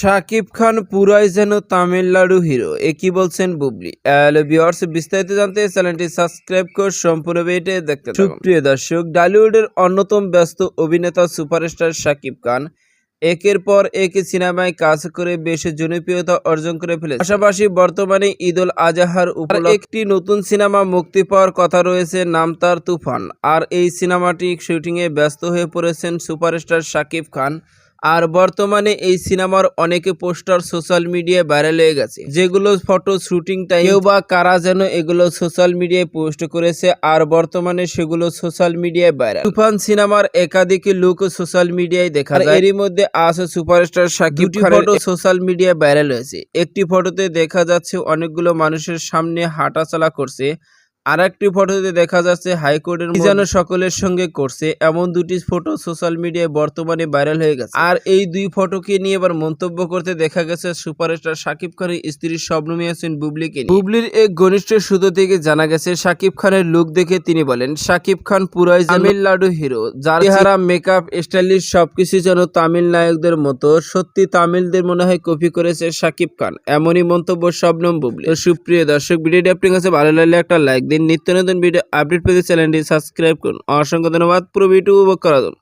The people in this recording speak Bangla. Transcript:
শাকিব খান পুরাই যেন তামিলনাড়ু হিরো, এ কি বলছেন বুবলি। হ্যালো ভিউয়ার্স, বিস্তারিত জানতে চ্যানেলটি সাবস্ক্রাইব করে সম্পূর্ণ ভিডিও দেখতে থাকুন। সুপ্রিয় দর্শক, টলিউডের অন্যতম ব্যস্ত অভিনেতা সুপারস্টার শাকিব খান একের পর এক সিনেমায় কাজ করে বেশ জনপ্রিয়তা অর্জন করে ফেলেছে। পাশাপাশি বর্তমানে ঈদুল আজহার উপলক্ষে একটি নতুন সিনেমা মুক্তি পাওয়ার কথা রয়েছে, নাম তার তুফান। আর এই সিনেমাটি শুটিংয়ে ব্যস্ত হয়ে পড়েছেন সুপারস্টার শাকিব খান। আর বর্তমানে এই সিনেমার অনেকে পোস্টার সোশ্যাল মিডিয়ায় ভাইরাল হয়ে গেছে, যেগুলো ফটো শুটিং টাইম কেউ বা কারা যেন এগুলো সোশ্যাল মিডিয়ায় পোস্ট করেছে, আর বর্তমানে সেগুলো সোশ্যাল মিডিয়ায় ভাইরাল। তুফান সিনেমার একাধিক লুক সোশ্যাল মিডিয়ায় দেখা যায়, এরই মধ্যে আছে সুপারস্টার শাকিব খানের ফটো সোশ্যাল মিডিয়ায় ভাইরাল হয়েছে। একটি ফটোতে দেখা যাচ্ছে অনেকগুলো মানুষের সামনে হাঁটাচলা করছে, আর একটি ফটোতে দেখা যাচ্ছে হাইকোর্টের যেন সকলের সঙ্গে করছে। এমন দুটি ফটো সোশ্যাল মিডিয়ায় বর্তমানে ভাইরাল হয়ে গেছে। আর এই দুই ফটোকে নিয়ে এবার মন্তব্য করতে দেখা গেছে সুপারস্টার শাকিব খানের স্ত্রী শবনম ইয়াসমিন বুবলিকে। বুবলির এক ঘনিষ্ঠ সূত্র থেকে জানা গেছে, শাকিব খানের লুক দেখে তিনি বলেন, শাকিব খান পুরাই তামিলনাড়ু হিরো, যার চেহারা, মেকআপ, স্টাইলিশ সবকিছু যেন তামিল নায়কদের মতো। সত্যি তামিলদের মনে হয় কপি করেছে শাকিব খান, এমনই মন্তব্য শবনম বুবলি। সুপ্রিয় দর্শক, ভিডিওটি আপনার কাছে ভালো লাগলে একটা লাইক দিন। নিত্য নতুন ভিডিও আপডেট পেতে চ্যানেলটি সাবস্ক্রাইব করুন। অসংখ্য ধন্যবাদ পুরো ভিডিও উপভোগ করার জন্য।